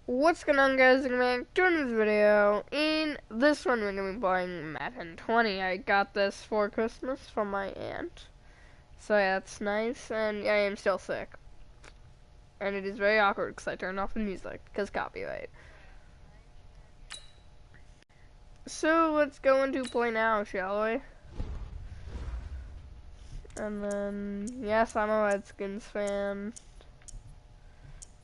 What's going on, guys? I'm back doing this video. In this one, we're gonna be playing Madden 20. I got this for Christmas from my aunt, so yeah, it's nice. And I am still sick, and it is very awkward because I turned off the music because copyright. So let's go into play now, shall we? And then, yes, I'm a Redskins fan.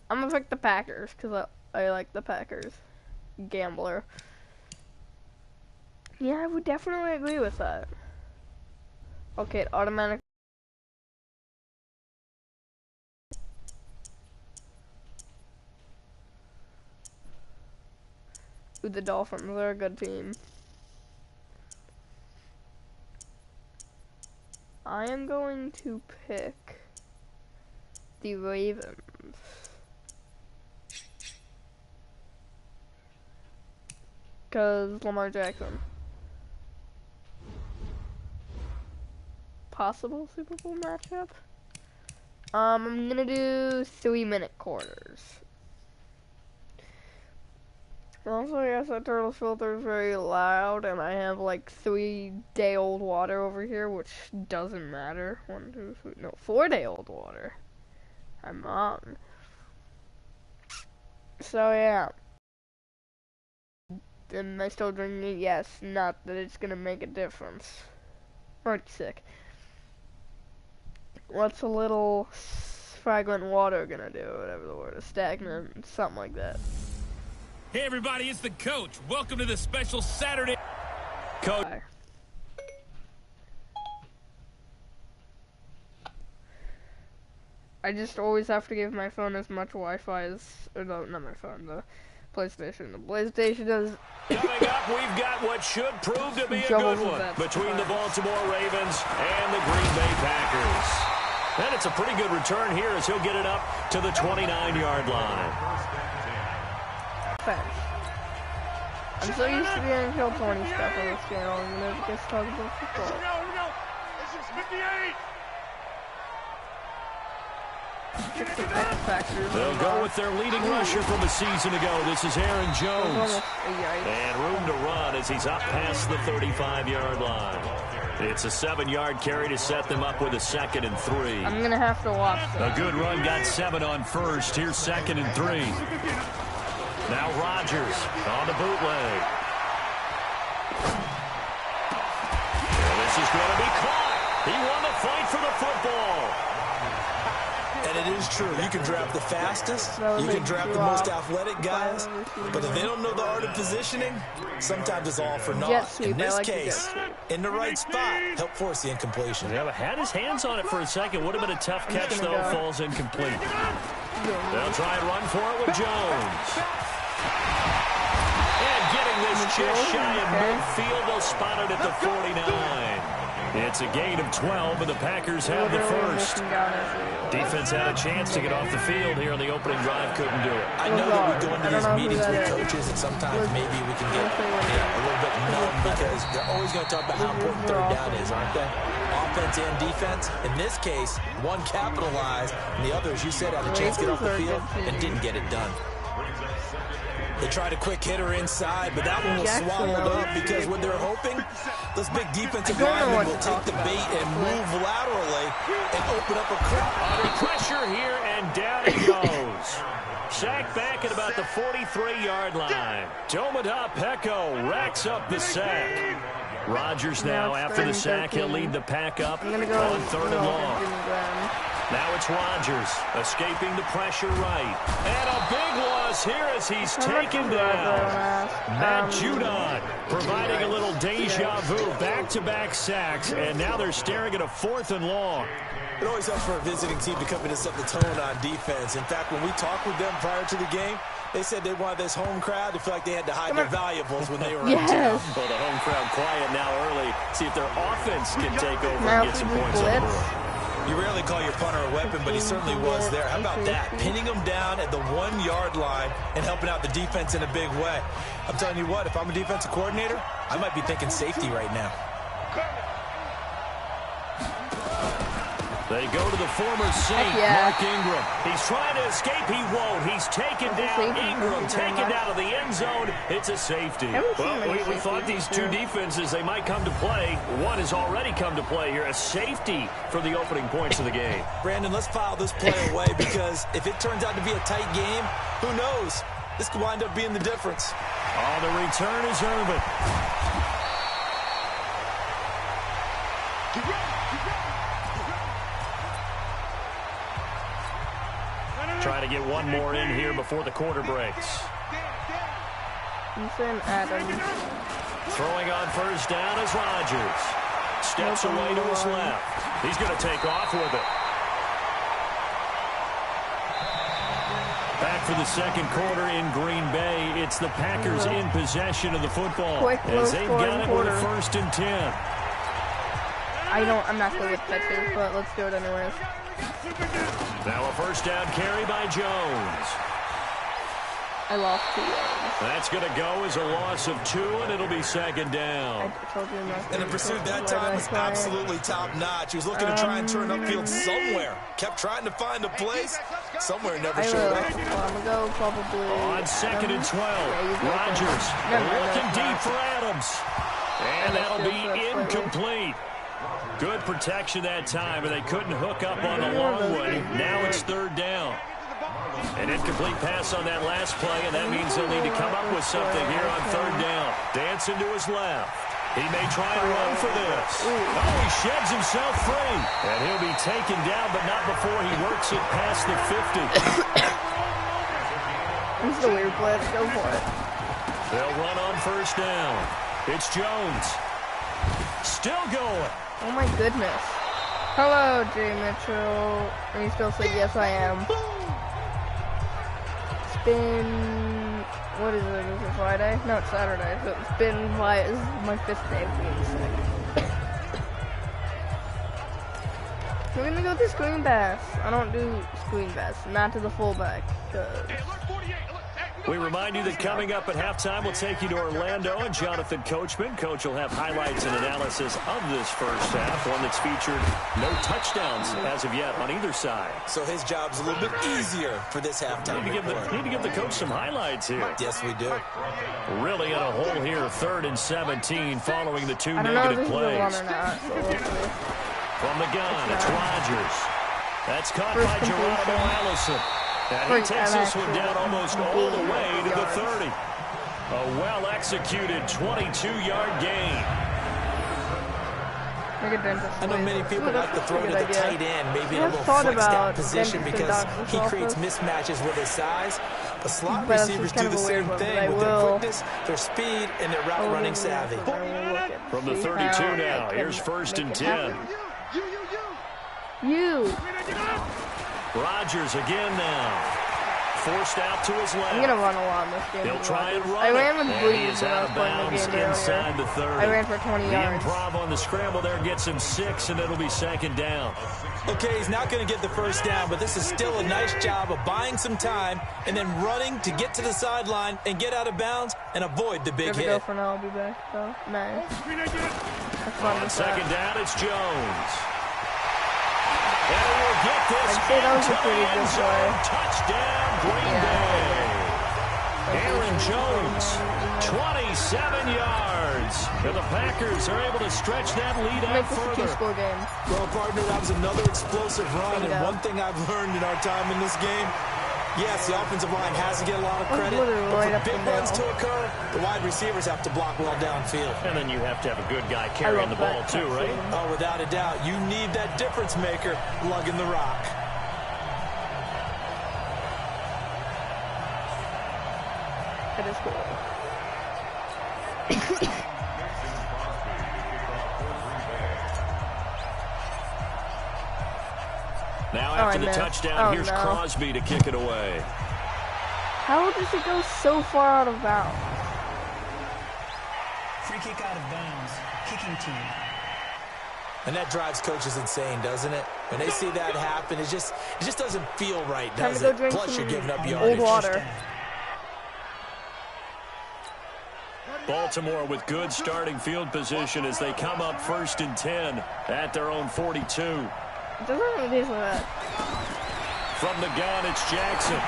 I'm gonna pick the Packers because I like the Packers. Gambler. Yeah, I would definitely agree with that. Okay, it automatically. Ooh, the Dolphins are a good team. I am going to pick the Ravens. Because Lamar Jackson. Possible Super Bowl matchup? I'm gonna do 3-minute quarters. Also, yes, that turtle filter is very loud, and I have like 3-day-old water over here, which doesn't matter. 1, 2, 3, no, 4-day-old water. I'm wrong. So yeah. Am I still drinking it? Yes, not that it's gonna make a difference. Already sick. What's a little fragrant water gonna do? Whatever the word is, stagnant, something like that. Hey everybody, it's the coach. Welcome to the special Saturday. Coach. I just always have to give my phone as much Wi-Fi as, or no, not my phone, the PlayStation. The PlayStation does. Coming up, we've got what should prove to be a good one between the Baltimore Ravens and the Green Bay Packers. And it's a pretty good return here as he'll get it up to the 29-yard line. I'm so used to the NHL 20 stuff on this channel, and never gets talked about football. Here we go. This is 58. They'll go with their leading rusher from a season ago. This is Aaron Jones. And room to run as he's up past the 35-yard line. It's a 7-yard carry to set them up with a 2nd and 3. I'm going to have to watch that. A good run got 7 on first. Here's 2nd and 3. Now Rodgers on the bootleg. And this is going to be caught. He won the fight for the football. And it is true. You can draft the fastest, you can draft the most athletic guys, but if they don't know the art of positioning, sometimes it's all for naught. In this case, in the right spot, help force the incompletion. Yeah, but had his hands on it for a second. Would have been a tough catch, though. Falls incomplete. They'll try and run for it with Jones. And getting this just shy of midfield, they'll spot it at the 49. It's a gain of 12, and the Packers have the first. Defense had a chance to get off the field here on the opening drive, couldn't do it. I know that we go into these meetings with coaches, and sometimes maybe we can get a little bit numb because they're always going to talk about how important third down is, aren't they? Offense and defense. In this case, one capitalized, and the other, as you said, had a chance to get off the field and didn't get it done. They tried a quick hitter inside, but that one was swallowed up because what they're hoping, those big defensive linemen will take the bait and move laterally and open up a crack. Under pressure here, and down he goes. Sacked back at about the 43-yard line. Domata Peko racks up the sack. Rodgers now, after the sack, he'll lead the pack up on 3rd and long. Now it's Rodgers escaping the pressure right. And a big loss here as he's taken down. Matt Judon providing a little deja vu. Back-to-back sacks, and now they're staring at a 4th and long. It always helps for a visiting team to come in and set the tone on defense. In fact, when we talked with them prior to the game, they said they wanted this home crowd to feel like they had to hide their valuables when they were in town. Well, the home crowd quiet now early. See if their offense can take over and get some points on the board. You rarely call your punter a weapon, but he certainly was there. How about that? Pinning him down at the 1-yard line and helping out the defense in a big way. I'm telling you what, if I'm a defensive coordinator, I might be thinking safety right now. They go to the former Saint, Mark Ingram. He's trying to escape. He won't. He's taken down. Ingram taken out of the end zone. It's a safety. Well, we thought these two defenses, they might come to play. One has already come to play here. A safety for the opening points of the game. Brandon, let's file this play away because if it turns out to be a tight game, who knows? This could wind up being the difference. On the return is Irvin. Trying to get one more in here before the quarter breaks. Ethan Adams. Throwing on first down is Rodgers. Steps away to his left. He's going to take off with it. Back for the second quarter in Green Bay. It's the Packers in possession of the football. As they've got it with a 1st and 10. I'm not good with pitches, but let's do it anyways. Now a first down carry by Jones. I lost 2 yards. That's going to go as a loss of 2, and it'll be second down. I told you not. And the pursuit that time was absolutely top-notch. He was looking to try and turn upfield somewhere. Kept trying to find a place. Somewhere never showed up. I'm going to go probably. On 2nd and 12, Rodgers looking deep for Adams. And that'll be incomplete. Good protection that time, and they couldn't hook up on the long one. Now it's 3rd down. An incomplete pass on that last play, and that means they'll need to come up with something here on 3rd down. Dancing to his left. He may try and run for this. Oh, he sheds himself free. And he'll be taken down, but not before he works it past the 50. This is a weird play. Let's go for it. They'll run on first down. It's Jones. Still going. Oh, my goodness. Hello, Jay Mitchell. And he still said, yes, I am. It's been... What is it? Is it Friday? No, it's Saturday. So it's been this is my 5th day of being sick. We're going to go to screen pass. I don't do screen pass. Not to the fullback. We remind you that coming up at halftime, we'll take you to Orlando and Jonathan Coachman. Coach will have highlights and analysis of this first half, one that's featured no touchdowns as of yet on either side. So his job's a little bit easier for this halftime. Need to give the coach some highlights here. Yes, we do. Really in a hole here, 3rd and 17, following the 2 I don't know negative if this plays. is the one or not, so we'll see. From the gun, it's Rodgers. That's caught by Geronimo Allison. And he takes this one down almost all the way to the 30. A well-executed 22-yard gain. I know many people like to throw to the tight end, maybe in a little flex-down position because he creates mismatches with his size. But slot receivers do the same thing with their quickness, their speed, and their route-running savvy. From the 32 now, here's 1st and 10. Rodgers again now. Forced out to his left. I'm going to run a lot in this game. He'll try and run I ran with it. Bleed He is out of bounds inside the 30. I ran for 20 yards. The improv on the scramble there gets him 6, and it'll be second down. Okay, he's not going to get the first down, but this is still a nice job of buying some time and then running to get to the sideline and get out of bounds and avoid the big hit. Go for now. I'll be back. So, nice. On second down, it's Jones. And we'll get this that was a pretty good play. Touchdown, Green Bay. Aaron Jones, 27 yards. And the Packers are able to stretch that lead out further. Make this a 2-score game. Well, partner, that was another explosive run. And one thing I've learned in our time in this game, yes, the offensive line has to get a lot of credit, but for big runs to occur, the wide receivers have to block well downfield. And then you have to have a good guy carrying the ball too, right? Oh, without a doubt. You need that difference maker lugging the rock. That is cool. Now after the touchdown, here's Crosby to kick it away. How does it go so far out of bounds? Free kick out of bounds. Kicking team. And that drives coaches insane, doesn't it? When they see that happen, it just doesn't feel right, does it? Plus, you're giving up yardage. Old water. Baltimore with good starting field position as they come up 1st and 10 at their own 42. It doesn't really taste like that. From the gun, it's Jackson.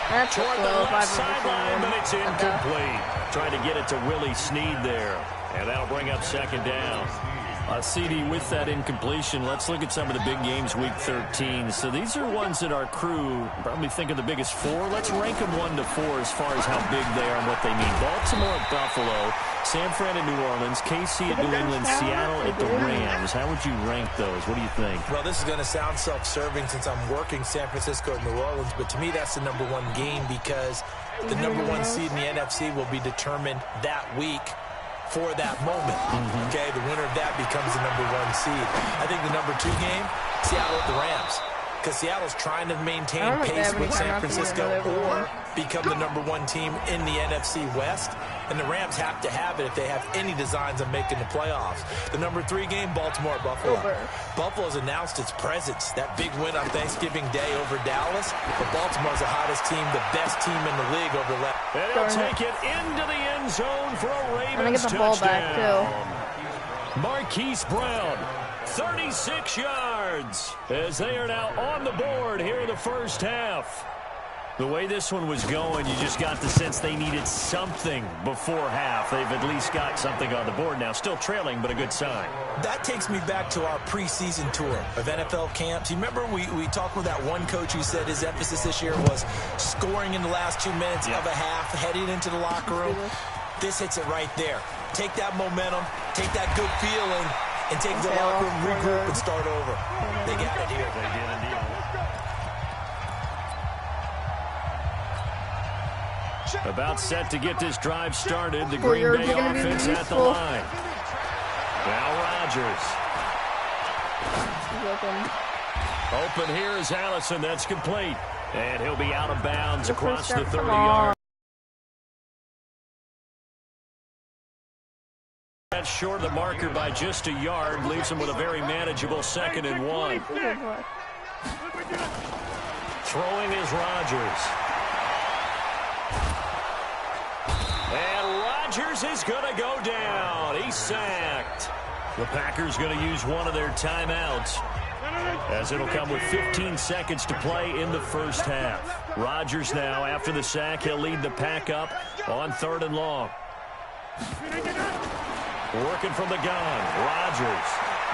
That's Toward the slow if I've left ever sideline, but seen it's one. incomplete. Trying to get it to Willie Snead there. And that'll bring up second down. CD, with that incompletion, let's look at some of the big games week 13. So these are ones that our crew probably think are the biggest four. Let's rank them 1 to 4 as far as how big they are and what they mean. Baltimore at Buffalo, San Fran at New Orleans, KC at New England, Seattle at the Rams. How would you rank those? What do you think? Well, this is going to sound self-serving since I'm working San Francisco and New Orleans, but to me that's the #1 game because the #1 seed in the NFC will be determined that week for that moment. Okay, the winner of that becomes the #1 seed. I think the #2 game, Seattle at the Rams, because Seattle's trying to maintain pace with San Francisco or become the #1 team in the NFC West, and the Rams have to have it if they have any designs on making the playoffs. The #3 game, Baltimore at Buffalo. Buffalo's announced its presence, that big win on Thanksgiving Day over Dallas, but Baltimore's the hottest team, the best team in the league over last. And he'll take it into the end zone for a Ravens get the ball back, touchdown. Marquise Brown, 36 yards, as they are now on the board here in the first half. The way this one was going, you just got the sense they needed something before half. They've at least got something on the board now. Still trailing, but a good sign. That takes me back to our preseason tour of NFL camps. You remember we talked with that one coach who said his emphasis this year was scoring in the last 2 minutes of a half, heading into the locker room. This hits it right there. Take that momentum, take that good feeling, and take the locker room, regroup, and start over. They got it here. They did indeed. About set to get this drive started. The Green Bay offense at the line. Now Rodgers. Open here is Allison. That's complete. And he'll be out of bounds across the 30-yard. That's short of the marker by just a yard. Leaves him with a very manageable 2nd and 1. Throwing is Rodgers. And Rodgers is going to go down. He's sacked. The Packers going to use one of their timeouts, as it'll come with 15 seconds to play in the first half. Rodgers now, after the sack, he'll lead the pack up on 3rd and long. Working from the gun. Rodgers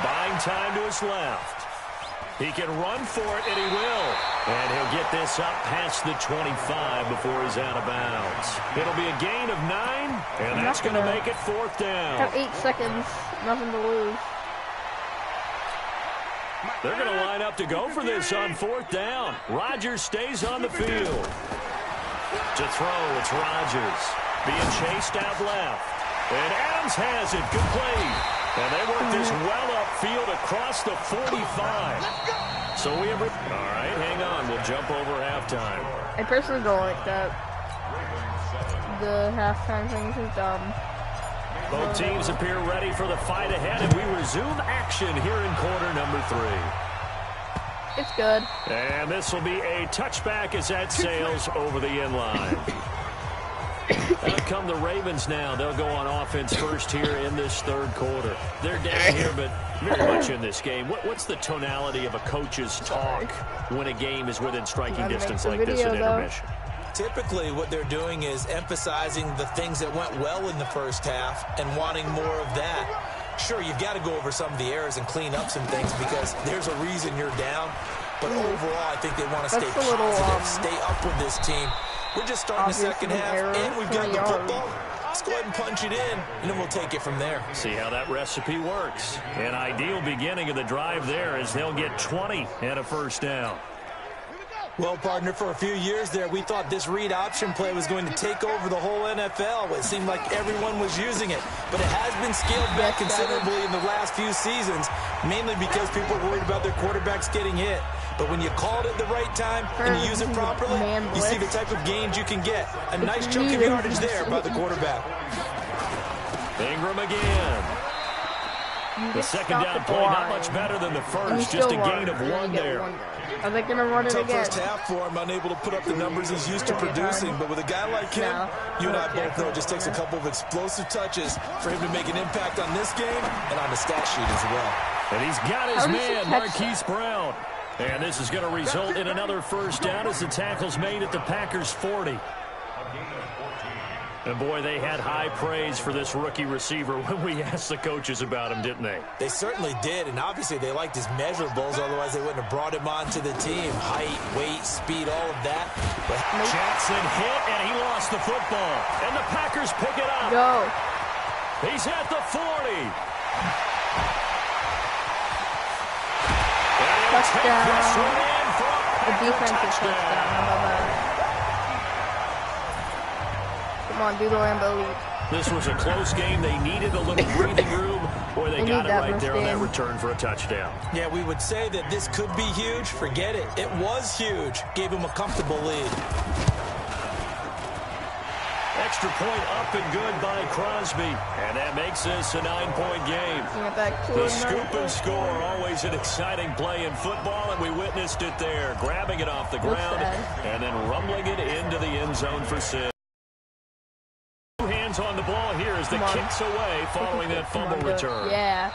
buying time to his left. He can run for it, and he will. And he'll get this up past the 25 before he's out of bounds. It'll be a gain of 9, and that's going to make it 4th down. Have 8 seconds. Nothing to lose. They're going to line up to go for this on 4th down. Rodgers stays on the field. To throw, it's Rodgers. Being chased out left. And Adams has it. Good play. And they work this well upfield across the 45. So we have... All right, hang on. We'll jump over halftime. I personally don't like that. The halftime things is dumb. Both teams appear ready for the fight ahead, and we resume action here in quarter number 3. It's good. And this will be a touchback as that sails over the end line. Out come the Ravens now. They'll go on offense first here in this 3rd quarter. They're down here, but very much in this game. What's the tonality of a coach's talk when a game is within striking distance like this at intermission? Typically, what they're doing is emphasizing the things that went well in the first half and wanting more of that. Sure, you've got to go over some of the errors and clean up some things because there's a reason you're down. But overall, I think they want to stay positive, stay up with this team. We're just starting the second half, and we've got the football. Let's go ahead and punch it in, and then we'll take it from there. See how that recipe works. An ideal beginning of the drive there as they'll get 20 and a 1st down. Well, partner, for a few years there, we thought this read option play was going to take over the whole NFL. It seemed like everyone was using it, but it has been scaled back considerably in the last few seasons, mainly because people are worried about their quarterbacks getting hit. But when you call it at the right time and you use it properly, you see the type of gains you can get. A nice chunk of yardage there by the quarterback. Ingram again. The 2nd down play, not much better than the first, just a gain of 1 there. Are they going to run it again? Tough first half for him, unable to put up the numbers he's used to producing. But with a guy like him, you and I both know it just takes a couple of explosive touches for him to make an impact on this game and on the stat sheet as well. And he's got his man, Marquise Brown. And this is going to result in another first down as the tackle's made at the Packers' 40. And, boy, they had high praise for this rookie receiver when we asked the coaches about him, didn't they? They certainly did, and obviously they liked his measurables. Otherwise, they wouldn't have brought him onto the team. Height, weight, speed, all of that. But Jackson hit, and he lost the football. And the Packers pick it up. Go. He's at the 40. Touchdown. The defense is touchdown. How about that? Come on, do the Lambeau lead. This was a close game. They needed a little breathing room, or they got it right there on that return for a touchdown. Yeah, we would say that this could be huge. Forget it. It was huge. Gave him a comfortable lead. Extra point up and good by Crosby. And that makes this a 9-point game. The scoop and score, always an exciting play in football, and we witnessed it there. Grabbing it off the ground and then rumbling it into the end zone for 6. On the ball here as the kicks away following that fumble return. Yeah.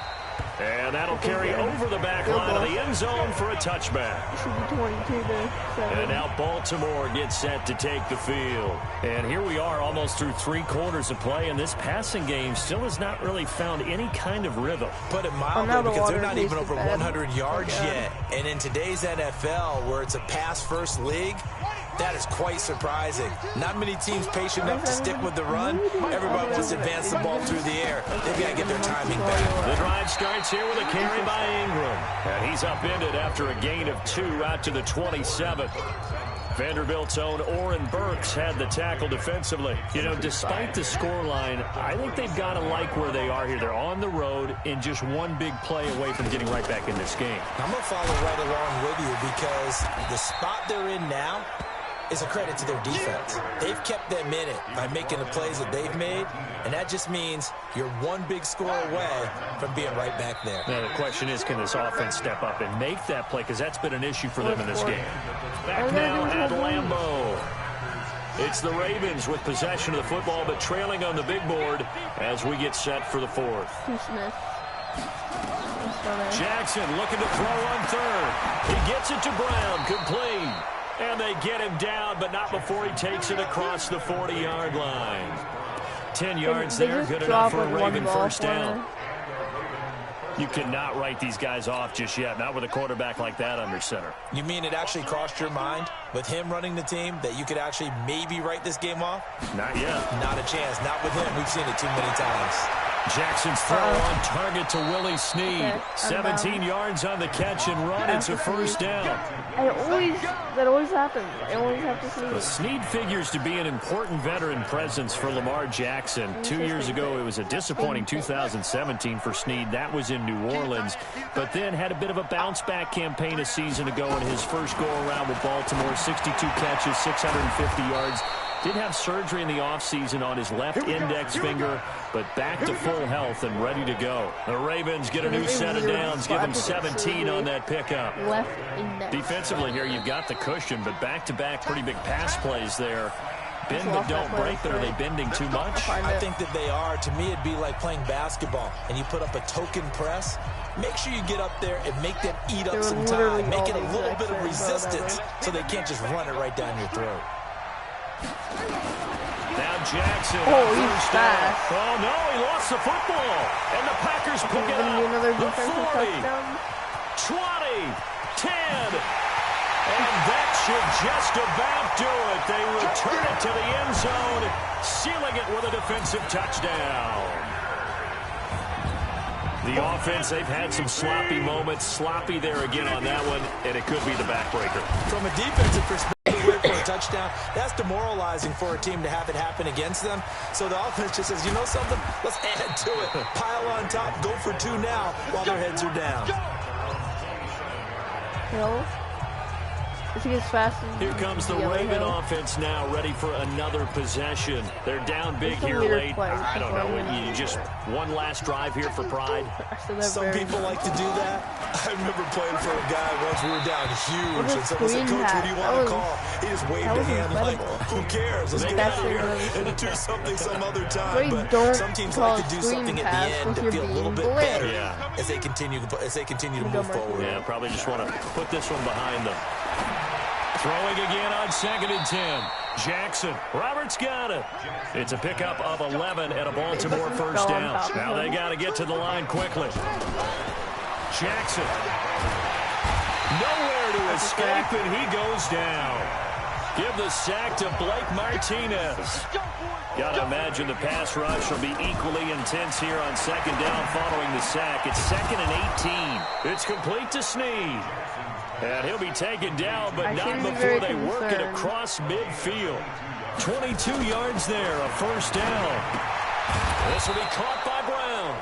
And that'll carry over the back line of the end zone for a touchback. Should be 22 to 7. And now Baltimore gets set to take the field. And here we are almost through 3 quarters of play, and this passing game still has not really found any kind of rhythm. Put it mildly, because they're not even over 100 yards yet. And in today's NFL, where it's a pass-first league, that is quite surprising. Not many teams patient enough to stick with the run. Everybody wants to advance the ball through the air. They've got to get their timing back. The drive starts here with a carry by Ingram. And he's upended after a gain of 2 out to the 27. Vanderbilt's own Oren Burks had the tackle defensively. You know, despite the scoreline, I think they've got to like where they are here. They're on the road and just one big play away from getting right back in this game. I'm going to follow right along with you because the spot they're in now is a credit to their defense. They've kept them in it by making the plays that they've made, and that just means you're one big score away from being right back there. Now, the question is, can this offense step up and make that play? Because that's been an issue for them in this game. Back now at Lambeau. It's the Ravens with possession of the football, but trailing on the big board as we get set for the 4th. Jackson looking to throw on 3rd. He gets it to Brown, complete. And they get him down, but not before he takes it across the 40-yard line. 10 yards there, good enough for a Raven first down. You cannot write these guys off just yet, not with a quarterback like that under center. You mean it actually crossed your mind, with him running the team, that you could actually maybe write this game off? Not yet. Not a chance. Not with him. We've seen it too many times. Jackson's throw on target to Willie Snead. 17 yards on the catch and run. It's a first down. That always happens. I always have to Snead. Well, Snead figures to be an important veteran presence for Lamar Jackson. 2 years ago, it was a disappointing 2017 for Snead. That was in New Orleans. But then had a bit of a bounce-back campaign a season ago in his first go-around with Baltimore. 62 catches, 650 yards. Did have surgery in the offseason on his left index finger, but back to full health and ready to go. The Ravens get a new set of downs, give them 17 on that pickup. Left index. Defensively here, you've got the cushion, but back-to-back pretty big pass plays there. Bend but don't break, but are they bending too much? I think that they are. To me, it'd be like playing basketball, and you put up a token press. Make sure you get up there and make them eat up some time. Make it a little bit of resistance so they can't just run it right down your throat. Now Jackson. Oh, he's fast. Oh, no, he lost the football. And the Packers pick it up. Another the 40, touchdown. 20, 10. And that should just about do it. They return it to the end zone, sealing it with a defensive touchdown. The offense, they've had some sloppy moments. Sloppy there again on that one, and it could be the backbreaker. From a defensive perspective, for a touchdown, that's demoralizing for a team to have it happen against them. So the offense just says, you know something? Let's add to it. Pile on top, go for 2 now while their heads are down. Hill. Is he as fast as Here comes the Raven offense now, ready for another possession. They're down big here late. I don't know. You just one last drive here for pride. Some people like to do that. I remember playing for a guy once. We were down huge, and someone said, "Coach, what do you want to call?" He just waved a hand like, "Who cares? Let's get out of here and do something some other time." But some teams like to do something at the end to feel a little bit better as they continue to move forward. Yeah, probably just want to put this one behind them. Throwing again on 2nd and 10. Jackson. Roberts got it. It's a pickup of 11 and a Baltimore first down. Now they got to get to the line quickly. Jackson. Nowhere to escape, and he goes down. Give the sack to Blake Martinez. Got to imagine the pass rush will be equally intense here on 2nd down following the sack. It's 2nd and 18. It's complete to Snead. And he'll be taken down, but not before they work it across midfield. 22 yards there, a first down. This will be caught by Brown.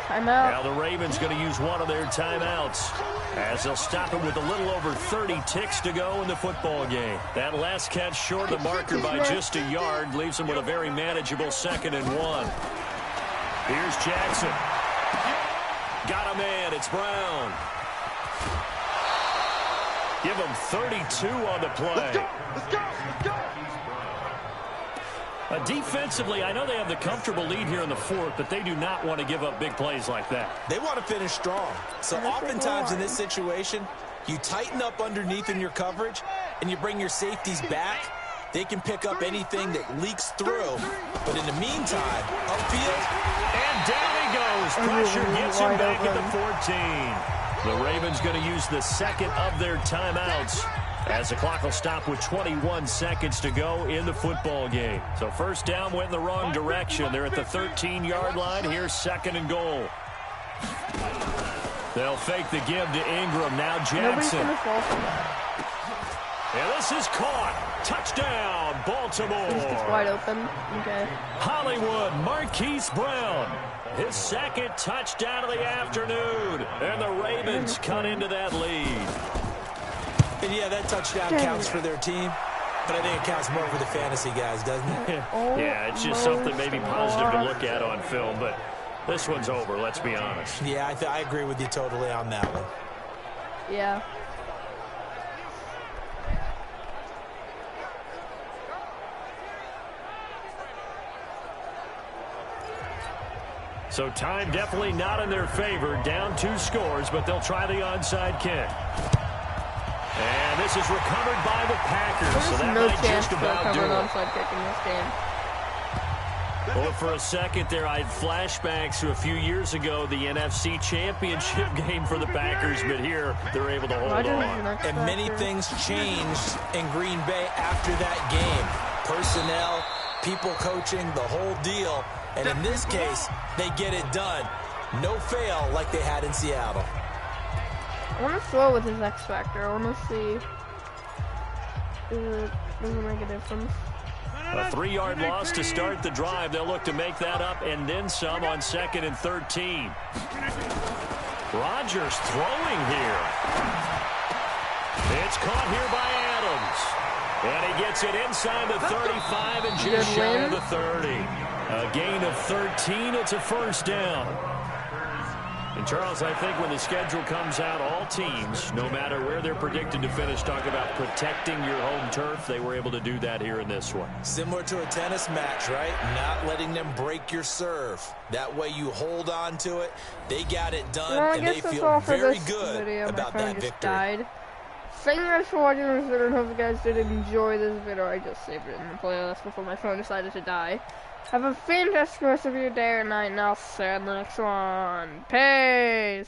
Timeout. Now the Ravens going to use one of their timeouts as they'll stop it with a little over 30 ticks to go in the football game. That last catch short of the marker by just a yard leaves them with a very manageable 2nd and 1. Here's Jackson. Got a man. It's Brown. Give them 32 on the play. Let's go. Defensively, I know they have the comfortable lead here in the 4th, but they do not want to give up big plays like that. They want to finish strong. So oftentimes in this situation, you tighten up underneath in your coverage, and you bring your safeties back. They can pick up anything that leaks through. But in the meantime, upfield. And down he goes. Pressure gets him back at the 14. The Ravens going to use the 2nd of their timeouts as the clock will stop with 21 seconds to go in the football game. So first down went in the wrong direction. They're at the 13-yard line. Here's 2nd and goal. They'll fake the give to Ingram. Now Jackson. And this is caught. Touchdown, Baltimore. It's wide open. Okay. Hollywood, Marquise Brown. His 2nd touchdown of the afternoon. And the Ravens cut into that lead. And yeah, that touchdown counts for their team. But I think it counts more for the fantasy guys, doesn't it? Yeah, it's just something maybe positive to look at on film. But this one's over, let's be honest. Yeah, I agree with you totally on that one. Yeah. So time definitely not in their favor. Down 2 scores, but they'll try the onside kick. And this is recovered by the Packers. There's so that no might chance just to about recover do an it. onside kick in this game. Well, for a second there, I had flashbacks to a few years ago, the NFC Championship game for the Packers, but here they're able to hold on. And many things changed in Green Bay after that game. Personnel, people coaching, the whole deal. And in this case, they get it done. No fail like they had in Seattle. I want to throw with his X Factor. I want to see. Does it make a difference? A 3-yard loss to start the drive. They'll look to make that up and then some on 2nd and 13. Rodgers throwing here. It's caught here by Adams. And he gets it inside the 35 and just shy of the 30. A gain of 13. It's a first down. And, Charles, I think when the schedule comes out, all teams, no matter where they're predicted to finish, talk about protecting your home turf. They were able to do that here in this one. Similar to a tennis match, right? Not letting them break your serve. That way you hold on to it. They got it done, and they feel very good about that victory. Thank you guys for watching this video, and hope you guys did enjoy this video. I just saved it in the playlist before my phone decided to die. Have a fantastic rest of your day or night, and I'll see you in the next one. Peace!